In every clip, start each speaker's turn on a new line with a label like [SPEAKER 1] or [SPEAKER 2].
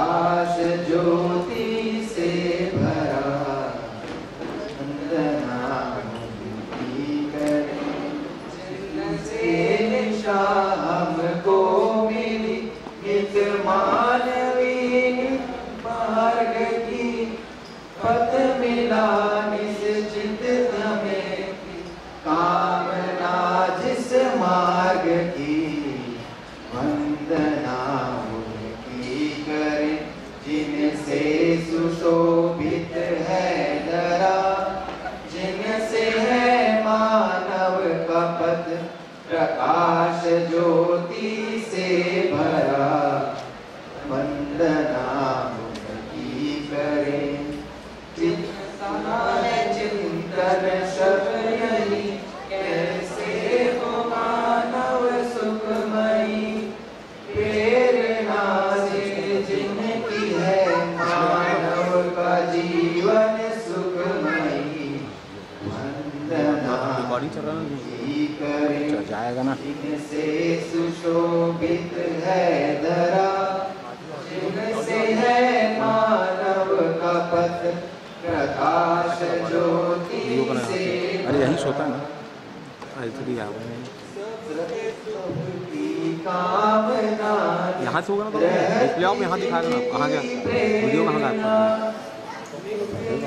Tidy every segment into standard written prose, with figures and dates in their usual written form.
[SPEAKER 1] प्रकाश ज्योति से भरा, वंदना मुक्ति करे, जिनसे शाम को मिली नित मानवी मार्ग की, पथ मिला निश्चित हमें कामना जिस मार्ग की, वंदना उनकी करे, जिनसे सुशोभित है धरा, जिनसे है मानव का पथ प्रकाश ज्योति से भरा, वंदना उनकी करे। चिंतन सब यही, कैसे हो मानव सुखमयी, प्रेरणा से जिनकी है मानव का जीवन सुखमयी, वंदना उनकी करे,
[SPEAKER 2] जाएगा ना,
[SPEAKER 1] जिनसे सुशोभित है धरा, जिनसे है मानव का पथ प्रकाश ज्योति से।
[SPEAKER 2] अरे यहीं सोता है ना, इधर आ गए यहाँ से होगा ना, तो ले आओ, यहाँ दिखाएगा ना कहाँ गया वीडियो, कहाँ गया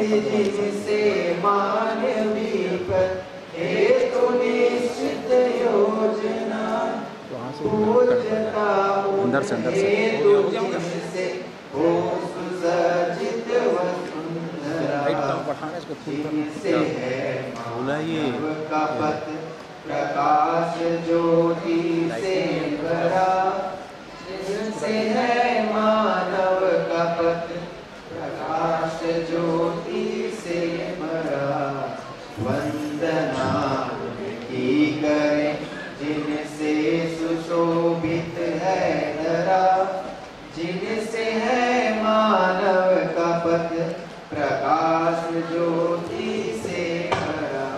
[SPEAKER 1] जिनसे मानवी पर हेतु निश्चित योजना,
[SPEAKER 2] अंदर से
[SPEAKER 1] हो सुसज्जित जिनसे है मानव का पथ प्रकाश ज्योति से भरा, जिनसे है मानव का पथ प्रकाश ज्योति से भरा, वंदना उनकी करे, जिनसे सुशोभित है धरा, जिनसे है मानव का पथ प्रकाश ज्योति से भरा।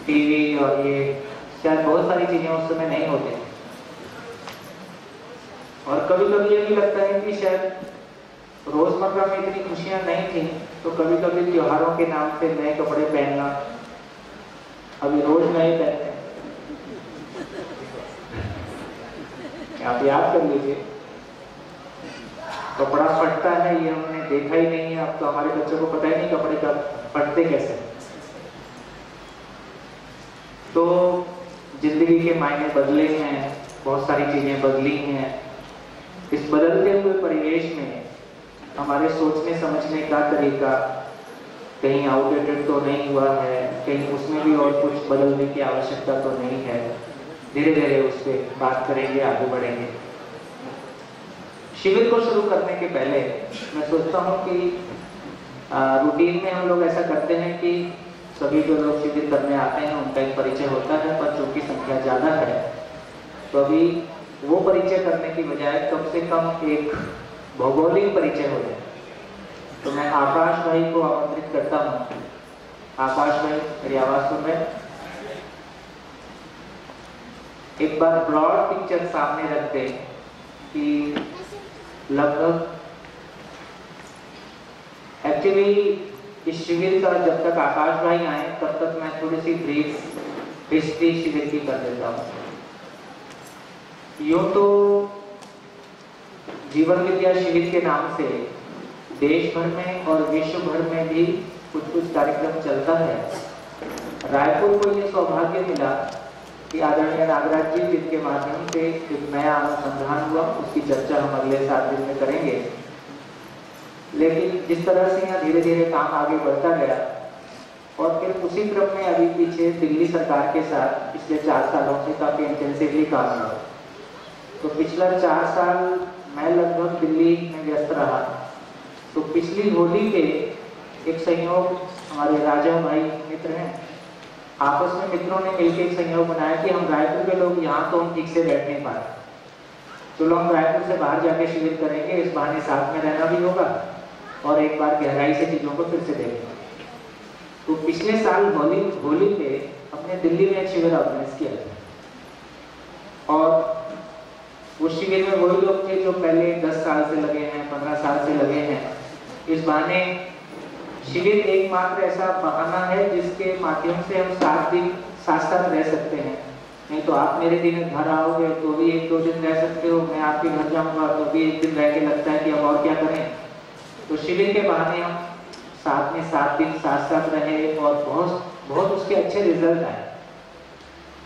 [SPEAKER 3] टीवी और ये शायद बहुत सारी चीजें उस समय नहीं होते, और कभी कभी ये भी लगता है कि शायद रोजमर्रा में इतनी खुशियां नहीं थी, तो कभी कभी त्योहारों के नाम से नए कपड़े पहनना, अभी रोज नए पहनते हैं। आप याद कर लीजिए, कपड़ा फटता है ये हमने देखा ही नहीं है, अब तो हमारे बच्चों को पता ही नहीं कपड़े कब फटते कैसे। तो जिंदगी के मायने बदले हैं, बहुत सारी चीजें बदली हैं। इस बदलते हुए परिवेश में हमारे सोचने समझने का तरीका कहीं आउटडेटेड तो नहीं हुआ है, कहीं उसमें भी और कुछ बदलने की आवश्यकता तो नहीं है। धीरे धीरे उस पर बात करेंगे, आगे बढ़ेंगे। शिविर को शुरू करने के पहले मैं सोचता हूँ कि रूटीन में हम लोग ऐसा करते हैं कि सभी जो लोग शिविर करने आते हैं उनका एक परिचय होता है, पर चूंकि संख्या ज़्यादा है तो अभी वो परिचय करने की बजाय कम से कम एक भौगोलिक परिचय हो जाए। तो मैं आकाश भाई को आमंत्रित करता हूँ। आकाश भाई, मेरी आवाज़ सुन रहे? एक बार ब्रॉड पिक्चर सामने रख दें कि लगभग एक्चुअली इस शिविर का जब तक आकाश भाई आए तब तक मैं थोड़ी सी ब्रीफ हिस्ट्री शिविर की कर देता हूँ। यूँ तो जीवन विद्या शिविर के नाम से देश भर में और विश्व भर में भी कुछ कार्यक्रम चलता है। रायपुर को ये सौभाग्य मिला कि आदरणीय नागराज जी, जिनके माध्यम से एक नया अनुसंधान हुआ, उसकी चर्चा हम अगले 7 दिन में करेंगे। लेकिन जिस तरह से यहाँ धीरे धीरे काम आगे बढ़ता गया और फिर उसी क्रम में अभी पीछे दिल्ली सरकार के साथ पिछले 4 सालों से काफ़ी इंटेंसिवली काम हुआ। तो पिछला 4 साल मैं लगभग दिल्ली में व्यस्त रहा। तो पिछली होली पे एक संयोग, हमारे राजा भाई मित्र हैं, आपस में मित्रों ने मिलकर एक संयोग बनाया कि हम रायपुर के लोग यहाँ तो हम ठीक से बैठ नहीं पाए, चलो हम रायपुर से बाहर जाके शिविर करेंगे, इस बहाने साथ में रहना भी होगा और एक बार गहराई से चीज़ों को फिर से देखेंगे। तो पिछले साल होली पे अपने दिल्ली में एक शिविर ऑर्गेनाइज किया था और उस शिविर में वही लोग थे जो पहले 10 साल से लगे हैं, 15 साल से लगे हैं। इस बहाने शिविर एकमात्र ऐसा बहाना है जिसके माध्यम से हम 7 दिन साथ साथ रह सकते हैं। नहीं तो आप मेरे दिन घर आओगे तो भी 1-2 दिन रह सकते हो, मैं आपके घर जाऊंगा तो भी 1 दिन रह के लगता है कि अब और क्या करें। तो शिविर के बहाने हम साथ में 7 दिन साथ साथ रहे और बहुत उसके अच्छे रिजल्ट आए।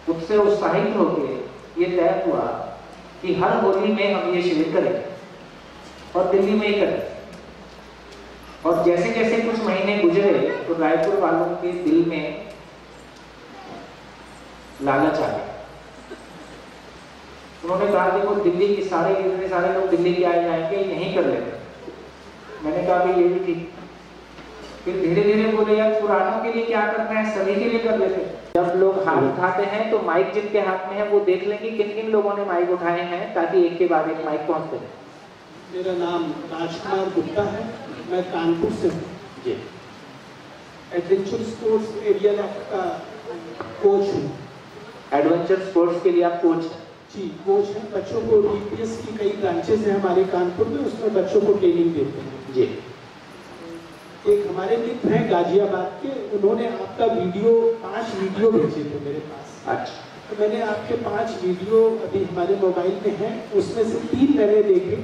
[SPEAKER 3] उससे उत्साहित होकर ये तय हुआ कि हर होली में हम ये शिविर करेंगे और दिल्ली में ही करेंगे। और जैसे जैसे कुछ महीने गुजरे तो रायपुर वालों के दिल में लालच आ गया। उन्होंने कहा देखो दिल्ली के इतने सारे लोग दिल्ली के आए जाएंगे, यहीं कर लेते। मैंने कहा भाई ये भी ठीक। फिर धीरे धीरे बोले यार पुरानों के लिए क्या करना है, सभी के लिए कर लेते। जब लोग हाथ उठाते हैं तो माइक जिनके हाथ में है वो देख लेंगे किन किन लोगों ने माइक उठाए हैं, ताकि एक के बाद एक माइक पहुंचते रहे।
[SPEAKER 4] मेरा नाम राजकुमार गुप्ता है, मैं कानपुर से हूँ
[SPEAKER 3] जी।
[SPEAKER 4] एडवेंचर स्पोर्ट्स एरिया का कोच हूँ।
[SPEAKER 3] एडवेंचर स्पोर्ट्स के लिए आप कोच हैं?
[SPEAKER 4] जी कोच है। बच्चों को डीपीएस की कई ब्रांचेस हैं हमारे कानपुर में, उसमें बच्चों को ट्रेनिंग देते हैं
[SPEAKER 3] जी।
[SPEAKER 4] एक हमारे मित्र हैं गाजियाबाद के, उन्होंने आपका 5 वीडियो भेजे थे मेरे पास।
[SPEAKER 3] अच्छा।
[SPEAKER 4] तो मैंने आपके 5 वीडियो अभी हमारे मोबाइल में हैं, उसमें से 3 मैंने देखे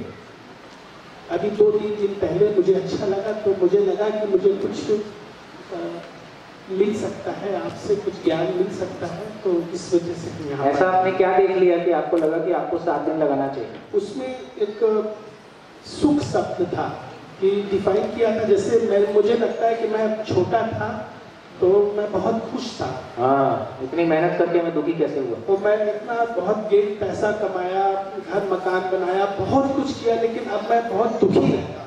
[SPEAKER 4] अभी 2-3 दिन पहले। मुझे अच्छा लगा तो मुझे लगा कि मुझे कुछ मिल सकता है, आपसे कुछ ज्ञान मिल सकता है, तो इस वजह से यहाँ
[SPEAKER 3] ऐसा आपने क्या देख लिया कि आपको लगा कि आपको 7 दिन लगाना चाहिए?
[SPEAKER 4] उसमें एक सुख शब्द था कि डिफाइन किया था। जैसे मुझे लगता है कि मैं छोटा था तो मैं बहुत खुश था।
[SPEAKER 3] हाँ, इतनी मेहनत करके मैं दुखी कैसे हुआ?
[SPEAKER 4] तो मैं इतना बहुत पैसा कमाया, घर मकान बनाया, बहुत कुछ किया, लेकिन अब मैं बहुत दुखी रहता।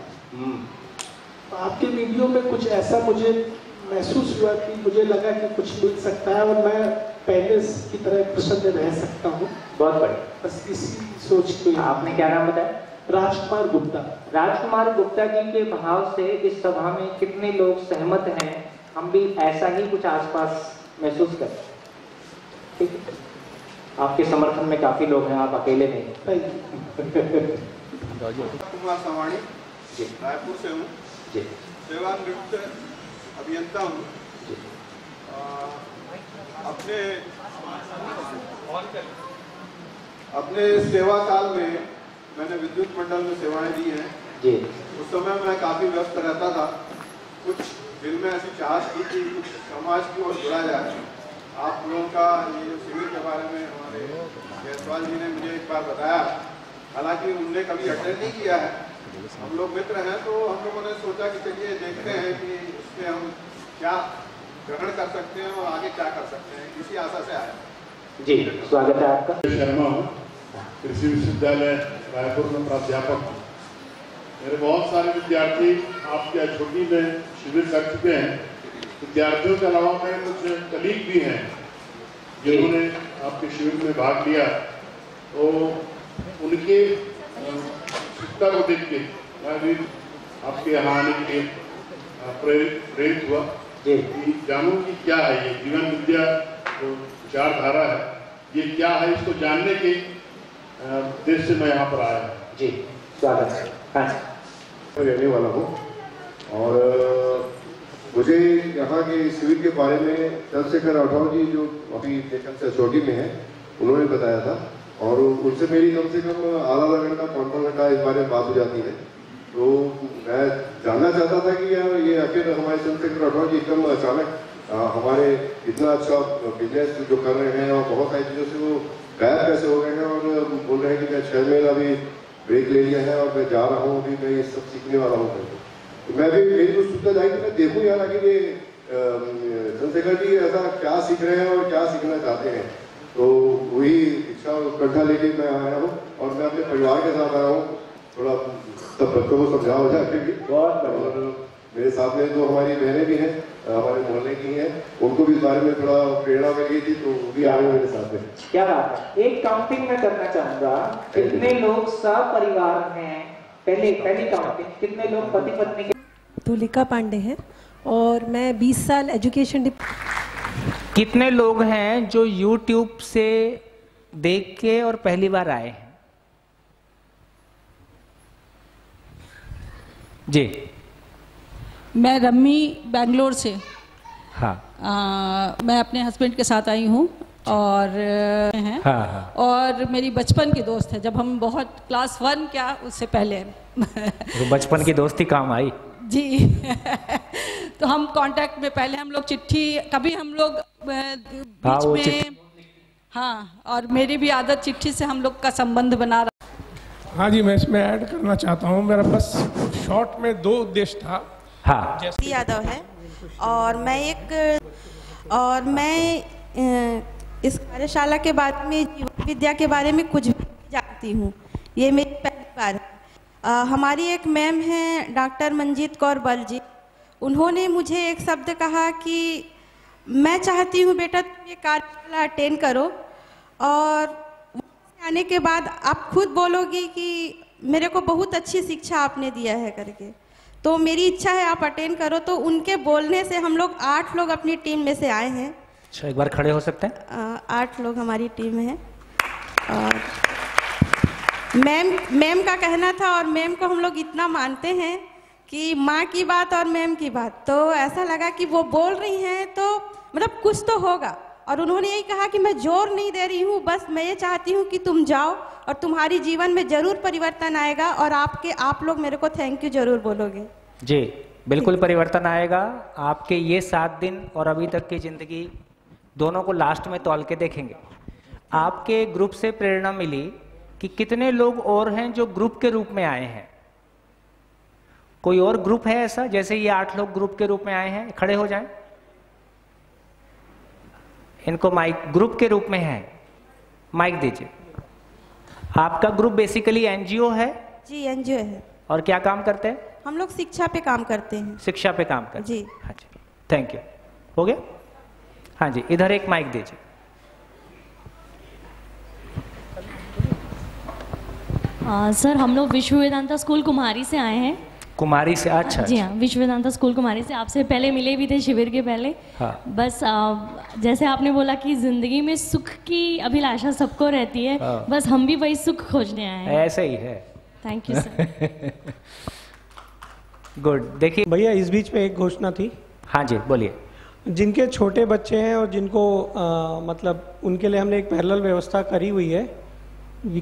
[SPEAKER 4] तो आपके वीडियो में कुछ ऐसा मुझे महसूस हुआ कि मुझे लगा कि कुछ मिल सकता है और मैं पहले की तरह प्रसन्न रह सकता हूँ।
[SPEAKER 3] बहुत बढ़िया।
[SPEAKER 4] बस इसी सोच के।
[SPEAKER 3] आपने क्या नाम बताया?
[SPEAKER 4] राजकुमार गुप्ता।
[SPEAKER 3] राजकुमार गुप्ता जी के भाव से इस सभा में कितने लोग सहमत हैं? हम भी ऐसा ही कुछ आसपास महसूस करें। ठीक है, आपके समर्थन में काफी लोग हैं, आप अकेले नहीं।
[SPEAKER 5] कुमार सवाणी
[SPEAKER 3] जी,
[SPEAKER 5] रायपुर से हूँ
[SPEAKER 3] जी,
[SPEAKER 5] सेवानिवृत्त अभियंता हूँ। अपने सेवा काल में मैंने विद्युत मंडल में सेवाएं दी हैं
[SPEAKER 3] जी।
[SPEAKER 5] उस समय मैं काफ़ी व्यस्त रहता था। कुछ दिल में ऐसी चाहत थी कि कुछ समाज की ओर जुड़ा जाए। आप लोगों का ये जो शिविर के बारे में हमारे जयसवाल जी ने मुझे एक बार बताया, हालांकि उनने कभी अटेंड नहीं किया है। हम लोग मित्र हैं तो हम लोगों ने सोचा कि चलिए देखते हैं कि इसमें हम क्या ग्रहण कर सकते हैं और आगे क्या कर सकते हैं, इसी आशा से आया।
[SPEAKER 3] जी, स्वागत है आपका।
[SPEAKER 6] शर्मा हूँ, कृषि विश्वविद्यालय रायपुर में प्राध्यापक हूँ। मेरे बहुत सारे विद्यार्थी आपके छोटी में शिविर कर चुके हैं। विद्यार्थियों के अलावा मेरे कुछ कलीग भी हैं जिन्होंने आपके शिविर में भाग लिया, तो उनके उत्सुकता को देख के मैं भी आपके यहाँ आने के लिए प्रेरित हुआ कि जानूं कि क्या है ये जीवन विद्या जो विचारधारा है, ये क्या है, इसको जानने के उद्देश्य से मैं यहाँ पर आया हूँ।
[SPEAKER 3] जी, स्वागत है। हाँ,
[SPEAKER 7] रहने वाला हूँ और मुझे यहाँ के शिविर के बारे में चंद्रशेखर राठौर जी जो अभी से चोटी में है उन्होंने बताया था और उनसे मेरी कम से कम आधा घंटा 55 घंटा इस बारे में बात हो जाती है। तो मैं जानना चाहता था कि ये आखिर हमारे चंद्रशेखर राठौर जी एकदम अचानक हमारे इतना अच्छा बिजनेस जो कर रहे हैं और बहुत सारी चीज़ों से वो गायब कैसे हो गए हैं और बोल रहे हैं कि मैं 6 महीना अभी ब्रेक ले लिया है और मैं जा रहा हूँ, अभी मैं ये सब सीखने वाला हूँ। तो मैं भी मेरी उत्सुकता जाएगी मैं देखूँ यार आखिर ये चंद्रशेखर जी ऐसा क्या सीख रहे हैं और क्या सीखना चाहते हैं। तो वही इच्छा इकट्ठा लेके मैं आया हूँ और मैं अपने परिवार के साथ आया हूँ, थोड़ा सब बच्चों को समझा हो जाए भी। और मेरे साथ में जो हमारी बहनें भी हैं हमारे मोहल्ले की हैं, उनको भी इस बारे में थोड़ा प्रेरणा मिल गई थी, तो वो भी आए मेरे साथ में।
[SPEAKER 3] क्या बात है। एक काउंटिंग में करना चाहूंगा, कितने लोग सपरिवार हैं? पहली काउंटिंग, कितने लोग पति पत्नी के?
[SPEAKER 8] तुलिका पांडे हैं और मैं 20 साल एजुकेशन।
[SPEAKER 9] कितने लोग हैं जो YouTube से देख के और पहली बार आए हैं? जी।
[SPEAKER 10] मैं रम्मी बेंगलोर से।
[SPEAKER 9] हाँ।
[SPEAKER 10] मैं अपने हस्बैंड के साथ आई हूँ और हैं।
[SPEAKER 9] हाँ।
[SPEAKER 10] और मेरी बचपन की दोस्त है, जब हम बहुत क्लास 1 क्या उससे पहले
[SPEAKER 9] तो बचपन की दोस्ती काम आई
[SPEAKER 10] जी। तो हम कांटेक्ट में, पहले हम लोग चिट्ठी, कभी हम लोग बीच में, हाँ, और मेरी भी आदत चिट्ठी से हम लोग का संबंध बना रहा।
[SPEAKER 4] हाँ जी, मैं इसमें ऐड करना चाहता हूँ। मेरा बस शॉर्ट में 2 उद्देश्य था।
[SPEAKER 9] हाँ।
[SPEAKER 11] यादव है और मैं इस कार्यशाला के बारे में, जीवन विद्या के बारे में कुछ भी जानती हूँ। ये मेरी पहली बार है। हमारी एक मैम है डॉक्टर मंजीत कौर बल जी, उन्होंने मुझे एक शब्द कहा कि मैं चाहती हूँ बेटा तुम ये कार्यशाला अटेंड करो और आने के बाद आप खुद बोलोगी कि मेरे को बहुत अच्छी शिक्षा आपने दिया है करके। तो मेरी इच्छा है आप अटेंड करो। तो उनके बोलने से हम लोग 8 लोग अपनी टीम में से आए हैं।
[SPEAKER 9] अच्छा, एक बार खड़े हो सकते हैं?
[SPEAKER 11] 8 लोग हमारी टीम में हैं। और मैम का कहना था, और मैम को हम लोग इतना मानते हैं कि माँ की बात और मैम की बात, तो ऐसा लगा कि वो बोल रही हैं तो मतलब कुछ तो होगा। और उन्होंने यही कहा कि मैं जोर नहीं दे रही हूँ, बस मैं ये चाहती हूँ कि तुम जाओ और तुम्हारी जीवन में जरूर परिवर्तन आएगा और आप लोग मेरे को थैंक यू जरूर बोलोगे।
[SPEAKER 9] जी, बिल्कुल परिवर्तन आएगा। आपके ये 7 दिन और अभी तक की जिंदगी दोनों को लास्ट में तौल के देखेंगे। आपके ग्रुप से प्रेरणा मिली कि कितने लोग और हैं जो ग्रुप के रूप में आए हैं? कोई और ग्रुप है ऐसा, जैसे ये 8 लोग ग्रुप के रूप में आए हैं? खड़े हो जाएं। इनको माइक, ग्रुप के रूप में है, माइक दीजिए। आपका ग्रुप बेसिकली एनजीओ है?
[SPEAKER 11] जी, एनजीओ है।
[SPEAKER 9] और क्या काम करते हैं?
[SPEAKER 11] हम लोग शिक्षा पे काम करते हैं।
[SPEAKER 9] शिक्षा पे काम करते हैं?
[SPEAKER 11] जी।
[SPEAKER 9] हाँ जी, थैंक यू। हो गया? हाँ जी, इधर एक माइक दीजिए।
[SPEAKER 12] सर, हम लोग विश्व वेदांता स्कूल कुमारी से आए हैं।
[SPEAKER 9] कुमारी से? अच्छा।
[SPEAKER 12] जी हाँ, विश्व वेदांता स्कूल कुमारी से। आपसे पहले मिले भी थे शिविर के पहले।
[SPEAKER 9] हाँ।
[SPEAKER 12] बस जैसे आपने बोला कि जिंदगी में सुख की अभिलाषा सबको रहती है।
[SPEAKER 9] हाँ।
[SPEAKER 12] बस हम भी वही सुख खोजने आए हैं।
[SPEAKER 9] ऐसे ही है।
[SPEAKER 12] Thank you sir.
[SPEAKER 9] गुड। देखिए
[SPEAKER 13] भैया, इस बीच में एक घोषणा थी।
[SPEAKER 9] हाँ जी, बोलिए।
[SPEAKER 13] जिनके छोटे बच्चे हैं और जिनको मतलब उनके लिए हमने एक पैरेलल व्यवस्था करी हुई है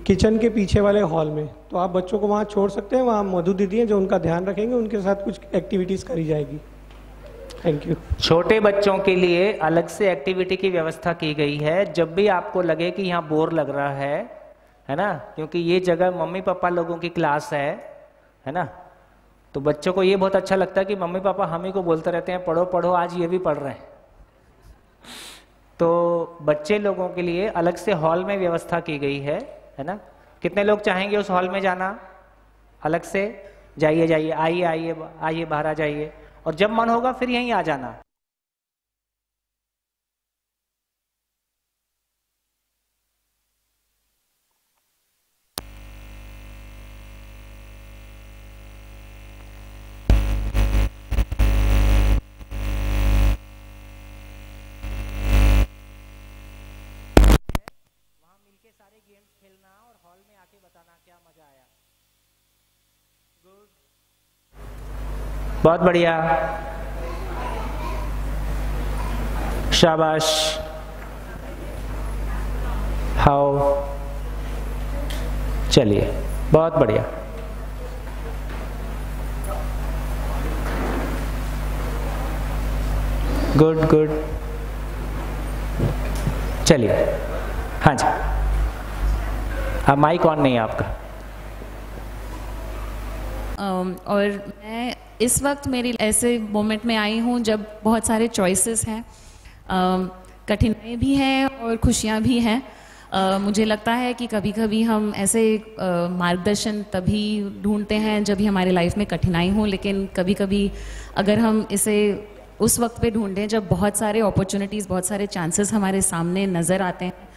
[SPEAKER 13] किचन के पीछे वाले हॉल में, तो आप बच्चों को वहाँ छोड़ सकते हैं। वहाँ मधु दीदी हैं जो उनका ध्यान रखेंगे, उनके साथ कुछ एक्टिविटीज़ करी जाएगी। Thank you.
[SPEAKER 9] छोटे बच्चों के लिए अलग से एक्टिविटी की व्यवस्था की गई है। जब भी आपको लगे कि यहाँ बोर लग रहा है ना, क्योंकि ये जगह मम्मी पापा लोगों की क्लास है ना, तो बच्चों को ये बहुत अच्छा लगता है कि मम्मी पापा हम ही को बोलते रहते हैं पढ़ो पढ़ो, आज ये भी पढ़ रहे हैं। तो बच्चे लोगों के लिए अलग से हॉल में व्यवस्था की गई है ना। कितने लोग चाहेंगे उस हॉल में जाना? अलग से जाइए जाइए, आइए आइए आइए, बाहर आ जाइए, और जब मन होगा फिर यहीं आ जाना। बहुत बढ़िया, शाबाश। हाउ, चलिए, बहुत बढ़िया। गुड गुड, चलिए। हाँ जी, हाँ, माइक ऑन नहीं है आपका।
[SPEAKER 14] और मैं इस वक्त मेरी ऐसे मोमेंट में आई हूँ जब बहुत सारे चॉइसेस हैं, कठिनाई भी हैं और खुशियाँ भी हैं। मुझे लगता है कि कभी कभी हम ऐसे मार्गदर्शन तभी ढूंढते हैं जब भी हमारे लाइफ में कठिनाई हो, लेकिन कभी कभी अगर हम इसे उस वक्त पे ढूंढें जब बहुत सारे अपॉर्चुनिटीज़, बहुत सारे चांसेस हमारे सामने नज़र आते हैं,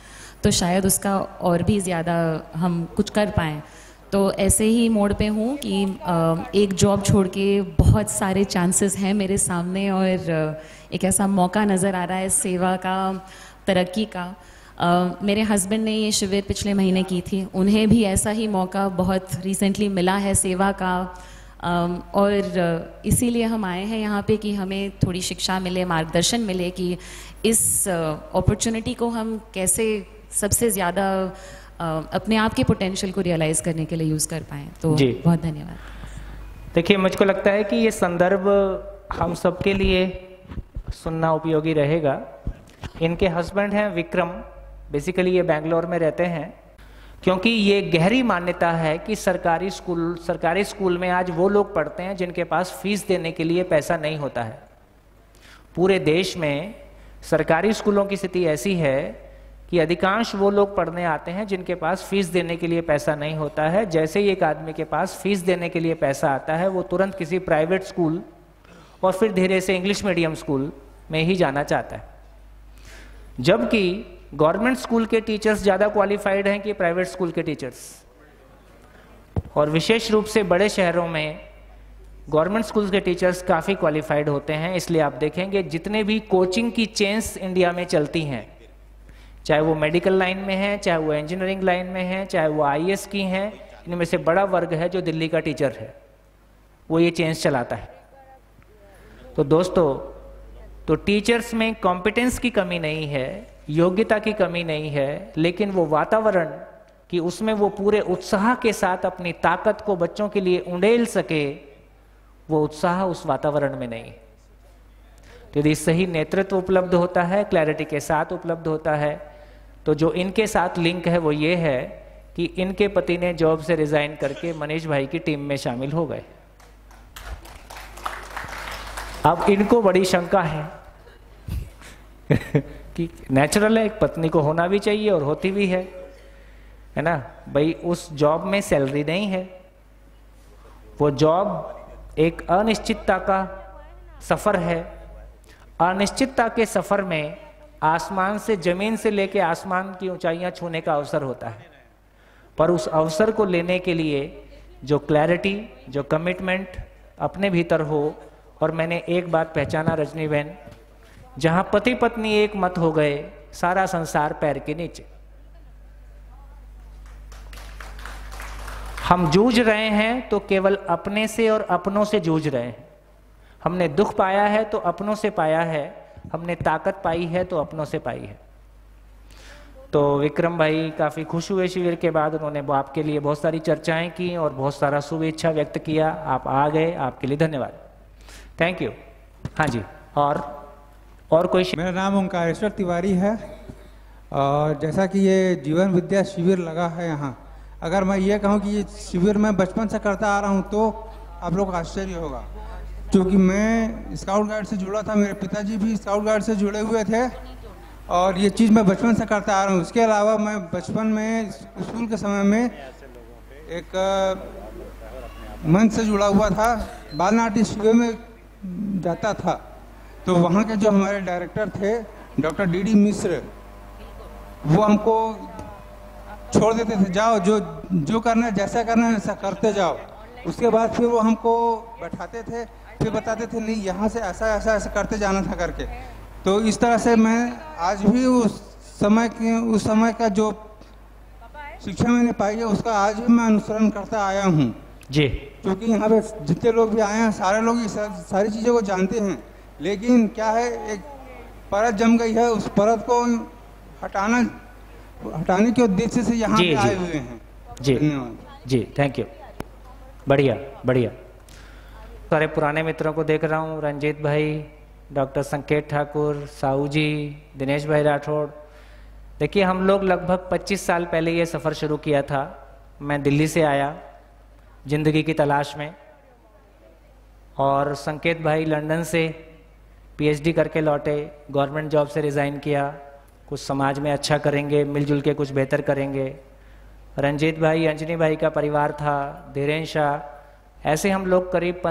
[SPEAKER 14] तो शायद उसका और भी ज़्यादा हम कुछ कर पाएँ। तो ऐसे ही मोड़ पे हूँ कि एक जॉब छोड़ के बहुत सारे चांसेस हैं मेरे सामने और एक ऐसा मौका नज़र आ रहा है सेवा का, तरक्की का। मेरे हस्बैंड ने ये शिविर पिछले महीने की थी, उन्हें भी ऐसा ही मौका बहुत रिसेंटली मिला है सेवा का, और इसीलिए हम आए हैं यहाँ पे कि हमें थोड़ी शिक्षा मिले, मार्गदर्शन मिले कि इस अपॉर्चुनिटी को हम कैसे सबसे ज़्यादा अपने आप के पोटेंशियल को रियलाइज़ करने के लिए यूज़ कर पाएँ। तो
[SPEAKER 9] जी
[SPEAKER 14] बहुत धन्यवाद।
[SPEAKER 9] देखिए, मुझको लगता है कि ये संदर्भ हम सबके लिए सुनना उपयोगी रहेगा। इनके हस्बैंड हैं विक्रम, बेसिकली ये बेंगलोर में रहते हैं, क्योंकि ये गहरी मान्यता है कि सरकारी स्कूल में आज वो लोग पढ़ते हैं जिनके पास फीस देने के लिए पैसा नहीं होता है। पूरे देश में सरकारी स्कूलों की स्थिति ऐसी है कि अधिकांश वो लोग पढ़ने आते हैं जिनके पास फीस देने के लिए पैसा नहीं होता है। जैसे ही एक आदमी के पास फीस देने के लिए पैसा आता है, वो तुरंत किसी प्राइवेट स्कूल और फिर धीरे से इंग्लिश मीडियम स्कूल में ही जाना चाहता है। जबकि गवर्नमेंट स्कूल के टीचर्स ज़्यादा क्वालिफाइड हैं कि प्राइवेट स्कूल के टीचर्स, और विशेष रूप से बड़े शहरों में गवर्नमेंट स्कूल के टीचर्स काफ़ी क्वालिफाइड होते हैं। इसलिए आप देखेंगे जितने भी कोचिंग की चेन्स इंडिया में चलती हैं, चाहे वो मेडिकल लाइन में है, चाहे वो इंजीनियरिंग लाइन में है, चाहे वो IAS की हैं, इनमें से बड़ा वर्ग है जो दिल्ली का टीचर है, वो ये चेन्स चलाता है। तो दोस्तों, तो टीचर्स में कॉम्पिटेंस की कमी नहीं है, योग्यता की कमी नहीं है, लेकिन वो वातावरण कि उसमें वो पूरे उत्साह के साथ अपनी ताकत को बच्चों के लिए उंडेल सके, वो उत्साह उस वातावरण में नहीं है। तो यदि सही नेतृत्व उपलब्ध होता है, क्लैरिटी के साथ उपलब्ध होता है, तो जो इनके साथ लिंक है वो ये है कि इनके पति ने जॉब से रिजाइन करके मनीष भाई की टीम में शामिल हो गए। अब इनको बड़ी शंका है कि नेचुरल है, एक पत्नी को होना भी चाहिए और होती भी है ना भाई। उस जॉब में सैलरी नहीं है, वो जॉब एक अनिश्चितता का सफर है। अनिश्चितता के सफर में आसमान से, जमीन से लेके आसमान की ऊंचाइयां छूने का अवसर होता है, पर उस अवसर को लेने के लिए जो क्लैरिटी, जो कमिटमेंट अपने भीतर हो। और मैंने एक बात पहचाना रजनी बहन, जहां पति पत्नी एक मत हो गए, सारा संसार पैर के नीचे। हम जूझ रहे हैं तो केवल अपने से और अपनों से जूझ रहे हैं। हमने दुख पाया है तो अपनों से पाया है, हमने ताकत पाई है तो अपनों से पाई है। तो विक्रम भाई काफ़ी खुश हुए शिविर के बाद, उन्होंने आपके लिए बहुत सारी चर्चाएं की और बहुत सारा शुभेच्छा व्यक्त किया। आप आ गए, आपके लिए धन्यवाद, थैंक यू। हाँ जी, और कोई?
[SPEAKER 15] मेरा नाम ओंकारेश्वर तिवारी है, और जैसा कि ये जीवन विद्या शिविर लगा है यहाँ, अगर मैं ये कहूँ कि ये शिविर मैं बचपन से करता आ रहा हूँ तो आप लोग को आश्चर्य होगा, क्योंकि मैं स्काउट गाइड से जुड़ा था, मेरे पिताजी भी स्काउट गाइड से जुड़े हुए थे, और ये चीज़ मैं बचपन से करता आ रहा हूँ। इसके अलावा मैं बचपन में स्कूल के समय में एक मंच से जुड़ा हुआ था, बाल नाट्य शिविर में जाता था। तो वहाँ के जो हमारे डायरेक्टर थे डॉक्टर DD मिश्र, वो हमको छोड़ देते थे, जाओ जो करना है, जैसा करना है वैसा करते जाओ। उसके बाद फिर वो हमको बैठाते थे, फिर बताते थे नहीं यहाँ से ऐसा ऐसा ऐसा करते जाना था करके। तो इस तरह से मैं आज भी उस समय का जो शिक्षा मैंने पाई है उसका आज भी मैं अनुसरण करता आया हूँ
[SPEAKER 9] जी।
[SPEAKER 15] क्योंकि यहाँ पे जितने लोग भी आए हैं सारे लोग ये सारी चीज़ों को जानते हैं, लेकिन क्या है, एक परत जम गई है, उस परत को हटाने के उद्देश्य से यहाँ पे आए हुए हैं।
[SPEAKER 9] जी जी, थैंक यू, बढ़िया बढ़िया। सारे पुराने मित्रों को देख रहा हूँ, रंजीत भाई, डॉक्टर संकेत ठाकुर, साहू जी, दिनेश भाई राठौड़। देखिए, हम लोग लगभग 25 साल पहले ये सफ़र शुरू किया था। मैं दिल्ली से आया जिंदगी की तलाश में, और संकेत भाई लंदन से PhD करके लौटे, गवर्नमेंट जॉब से रिज़ाइन किया, कुछ समाज में अच्छा करेंगे, मिलजुल के कुछ बेहतर करेंगे। रंजीत भाई, अंजनी भाई का परिवार था, धीरेन शाह, ऐसे हम लोग करीब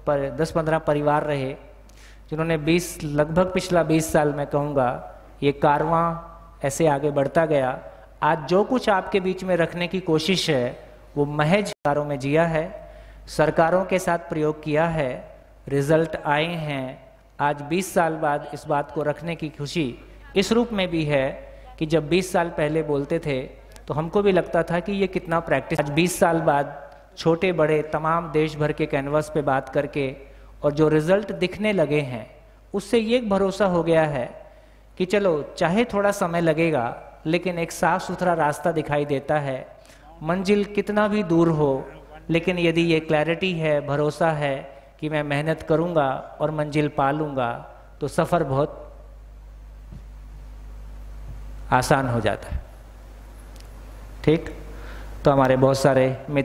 [SPEAKER 9] 10-15 परिवार रहे, जिन्होंने लगभग पिछला 20 साल मैं कहूँगा ये कारवां ऐसे आगे बढ़ता गया। आज जो कुछ आपके बीच में रखने की कोशिश है वो महज सरकारों में जिया है, सरकारों के साथ प्रयोग किया है, रिजल्ट आए हैं। आज 20 साल बाद इस बात को रखने की खुशी इस रूप में भी है कि जब 20 साल पहले बोलते थे तो हमको भी लगता था कि ये कितना प्रैक्टिस। आज 20 साल बाद छोटे बड़े तमाम देश भर के कैनवस पे बात करके और जो रिजल्ट दिखने लगे हैं उससे ये भरोसा हो गया है कि चलो चाहे थोड़ा समय लगेगा लेकिन एक साफ सुथरा रास्ता दिखाई देता है। मंजिल कितना भी दूर हो लेकिन यदि ये क्लैरिटी है, भरोसा है कि मैं मेहनत करूंगा और मंजिल पा लूंगा तो सफ़र बहुत आसान हो जाता है। ठीक, तो हमारे बहुत सारे मित्र